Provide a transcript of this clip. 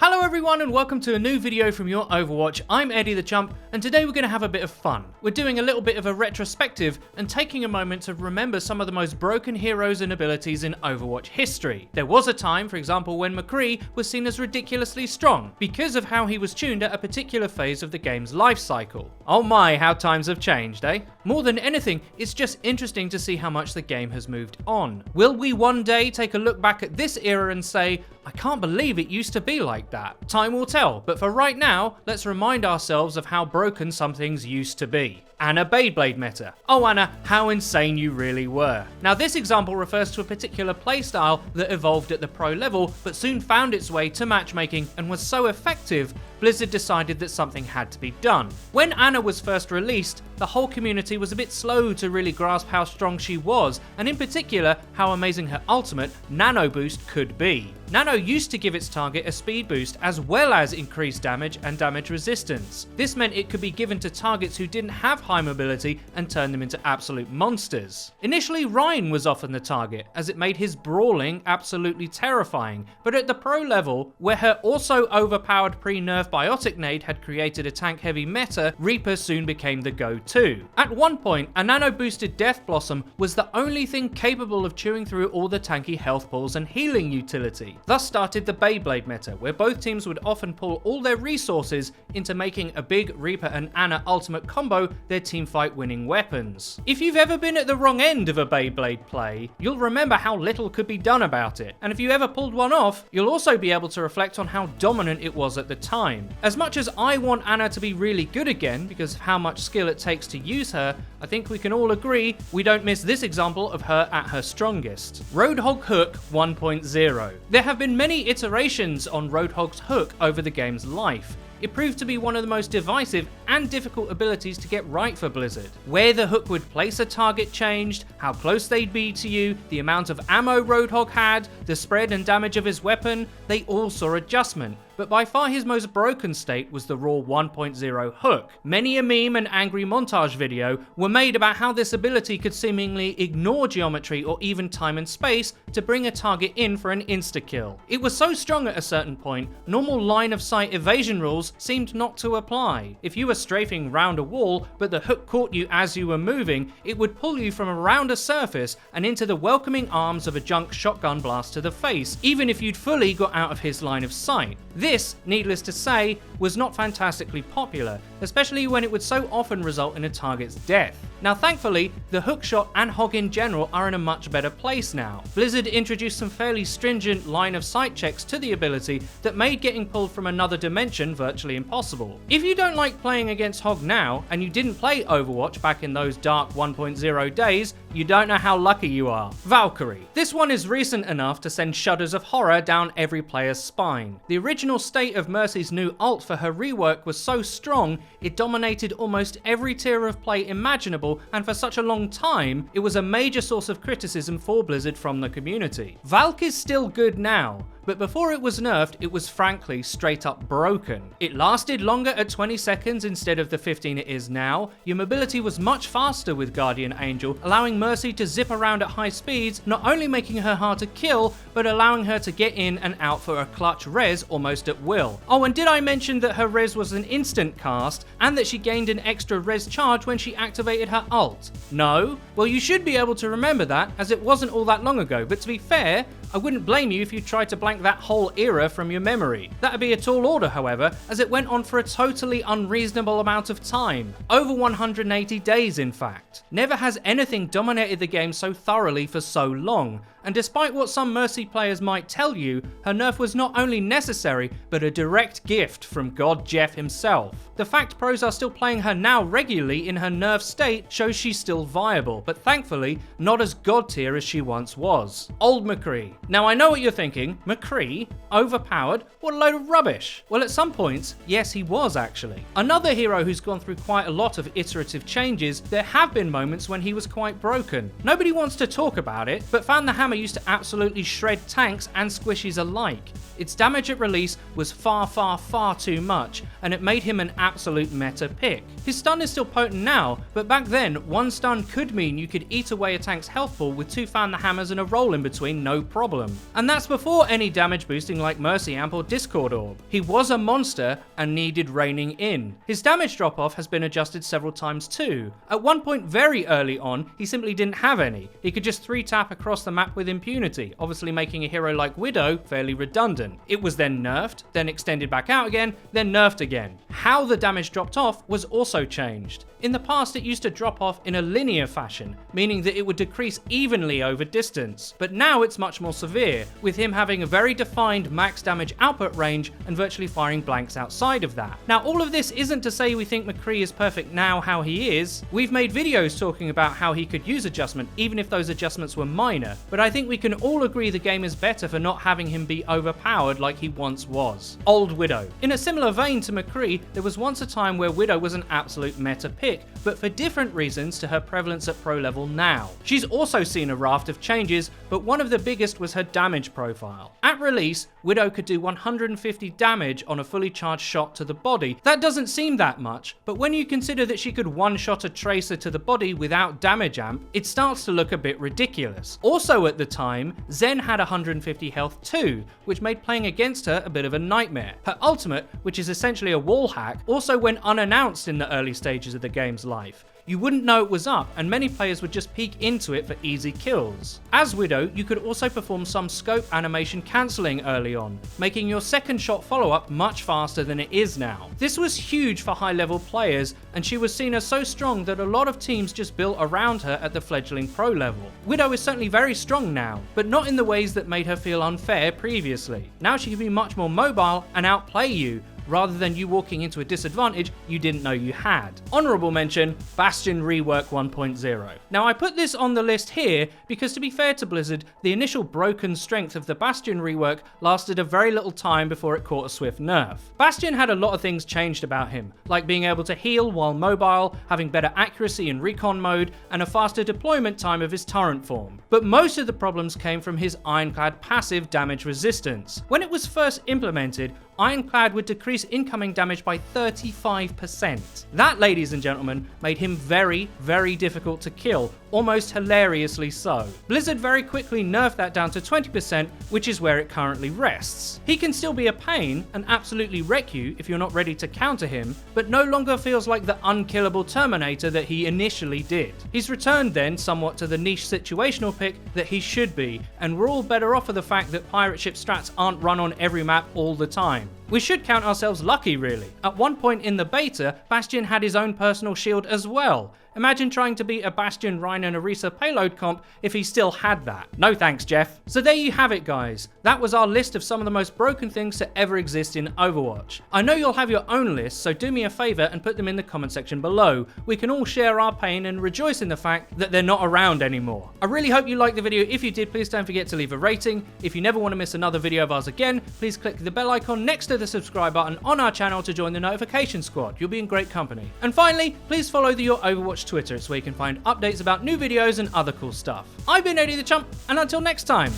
Hello everyone and welcome to a new video from Your Overwatch. I'm Eddie the Chump and today we're going to have a bit of fun. We're doing a little bit of a retrospective and taking a moment to remember some of the most broken heroes and abilities in Overwatch history. There was a time, for example, when McCree was seen as ridiculously strong because of how he was tuned at a particular phase of the game's life cycle. Oh my, how times have changed, eh? More than anything, it's just interesting to see how much the game has moved on. Will we one day take a look back at this era and say, I can't believe it used to be like that? Time will tell, but for right now, let's remind ourselves of how broken some things used to be. Ana Beyblade meta. Oh Ana, how insane you really were. Now this example refers to a particular playstyle that evolved at the pro level, but soon found its way to matchmaking and was so effective, Blizzard decided that something had to be done. When Ana was first released, the whole community was a bit slow to really grasp how strong she was, and in particular, how amazing her ultimate, Nano Boost, could be. Nano used to give its target a speed boost as well as increased damage and damage resistance. This meant it could be given to targets who didn't have high mobility and turn them into absolute monsters. Initially, Ryan was often the target, as it made his brawling absolutely terrifying, but at the pro level, where her also overpowered pre-nerf biotic nade had created a tank-heavy meta, Reaper soon became the go-to. At one point, a nano-boosted Death Blossom was the only thing capable of chewing through all the tanky health pools and healing utility. Thus started the Beyblade meta, where both teams would often pull all their resources into making a big Reaper and Ana ultimate combo their teamfight winning weapons. If you've ever been at the wrong end of a Beyblade play, you'll remember how little could be done about it, and if you ever pulled one off, you'll also be able to reflect on how dominant it was at the time. As much as I want Ana to be really good again because of how much skill it takes to use her, I think we can all agree we don't miss this example of her at her strongest. Roadhog Hook 1.0. There have been many iterations on Roadhog's hook over the game's life. It proved to be one of the most divisive and difficult abilities to get right for Blizzard. Where the hook would place a target changed, how close they'd be to you, the amount of ammo Roadhog had, the spread and damage of his weapon, they all saw adjustment. But by far his most broken state was the raw 1.0 hook. Many a meme and angry montage video were made about how this ability could seemingly ignore geometry or even time and space to bring a target in for an insta-kill. It was so strong at a certain point, normal line of sight evasion rules seemed not to apply. If you were strafing round a wall, but the hook caught you as you were moving, it would pull you from around a surface and into the welcoming arms of a junk shotgun blast to the face, even if you'd fully got out of his line of sight. This, needless to say, was not fantastically popular, especially when it would so often result in a target's death. Now thankfully, the hookshot and hog in general are in a much better place now. Blizzard introduced some fairly stringent line of sight checks to the ability that made getting pulled from another dimension virtually impossible. If you don't like playing against hog now, and you didn't play Overwatch back in those dark 1.0 days, you don't know how lucky you are. Valkyrie. This one is recent enough to send shudders of horror down every player's spine. The original state of Mercy's new ult for her rework was so strong, it dominated almost every tier of play imaginable, and for such a long time, it was a major source of criticism for Blizzard from the community. Valk is still good now, but before it was nerfed, it was frankly straight up broken. It lasted longer at 20 seconds instead of the 15 it is now. Your mobility was much faster with Guardian Angel, allowing Mercy to zip around at high speeds, not only making her hard to kill, but allowing her to get in and out for a clutch res almost at will. Oh, and did I mention that her res was an instant cast, and that she gained an extra res charge when she activated her ult? No? Well, you should be able to remember that, as it wasn't all that long ago, but to be fair, I wouldn't blame you if you tried to blank that whole era from your memory. That'd be a tall order, however, as it went on for a totally unreasonable amount of time. Over 180 days, in fact. Never has anything dominated the game so thoroughly for so long, and despite what some Mercy players might tell you, her nerf was not only necessary, but a direct gift from God Jeff himself. The fact pros are still playing her now regularly in her nerf state shows she's still viable, but thankfully, not as god tier as she once was. Old McCree. Now I know what you're thinking, McCree? Overpowered? What a load of rubbish. Well, at some points, yes he was actually. Another hero who's gone through quite a lot of iterative changes, there have been moments when he was quite broken. Nobody wants to talk about it, but Fan the Hammer used to absolutely shred tanks and squishies alike. Its damage at release was far too much, and it made him an absolute meta pick. His stun is still potent now, but back then, one stun could mean you could eat away a tank's health pool with 2 fan the hammers and a roll in between, no problem. And that's before any damage boosting like Mercy Amp or Discord Orb. He was a monster and needed reining in. His damage drop off has been adjusted several times too. At one point very early on, he simply didn't have any. He could just 3-tap across the map with impunity, obviously making a hero like Widow fairly redundant. It was then nerfed, then extended back out again, then nerfed again. How the damage dropped off was also changed. In the past, it used to drop off in a linear fashion, meaning that it would decrease evenly over distance. But now it's much more severe, with him having a very defined max damage output range and virtually firing blanks outside of that. Now, all of this isn't to say we think McCree is perfect now how he is. We've made videos talking about how he could use adjustment, even if those adjustments were minor. But I think we can all agree the game is better for not having him be overpowered like he once was. Old Widow. In a similar vein to McCree, there was once a time where Widow was an absolute meta pick, but for different reasons to her prevalence at pro level now. She's also seen a raft of changes, but one of the biggest was her damage profile. At release, Widow could do 150 damage on a fully charged shot to the body. That doesn't seem that much, but when you consider that she could one-shot a tracer to the body without damage amp, it starts to look a bit ridiculous. Also at the time, Zen had 150 health too, which made playing against her a bit of a nightmare. Her ultimate, which is essentially a wall hack, also went unannounced in the early stages of the game's life. You wouldn't know it was up, and many players would just peek into it for easy kills. As Widow, you could also perform some scope animation cancelling early on, making your second shot follow-up much faster than it is now. This was huge for high-level players, and she was seen as so strong that a lot of teams just built around her at the fledgling pro level. Widow is certainly very strong now, but not in the ways that made her feel unfair previously. Now she can be much more mobile and outplay you, rather than you walking into a disadvantage you didn't know you had. Honourable mention, Bastion Rework 1.0. Now I put this on the list here because, to be fair to Blizzard, the initial broken strength of the Bastion rework lasted a very little time before it caught a swift nerf. Bastion had a lot of things changed about him, like being able to heal while mobile, having better accuracy in recon mode, and a faster deployment time of his turret form. But most of the problems came from his Ironclad passive damage resistance. When it was first implemented, Ironclad would decrease incoming damage by 35%. That, ladies and gentlemen, made him very difficult to kill, almost hilariously so. Blizzard very quickly nerfed that down to 20%, which is where it currently rests. He can still be a pain and absolutely wreck you if you're not ready to counter him, but no longer feels like the unkillable Terminator that he initially did. He's returned then somewhat to the niche situational pick that he should be, and we're all better off for the fact that pirate ship strats aren't run on every map all the time. We should count ourselves lucky, really. At one point in the beta, Bastion had his own personal shield as well. Imagine trying to beat a Bastion, Rhine and Orisa payload comp if he still had that. No thanks, Jeff. So there you have it, guys. That was our list of some of the most broken things to ever exist in Overwatch. I know you'll have your own list, so do me a favour and put them in the comment section below. We can all share our pain and rejoice in the fact that they're not around anymore. I really hope you liked the video. If you did, please don't forget to leave a rating. If you never want to miss another video of ours again, please click the bell icon next to the subscribe button on our channel to join the notification squad. You'll be in great company. And finally, please follow the Your Overwatch Twitter. It's where you can find updates about new videos and other cool stuff. I've been Eddie the Chump, and until next time,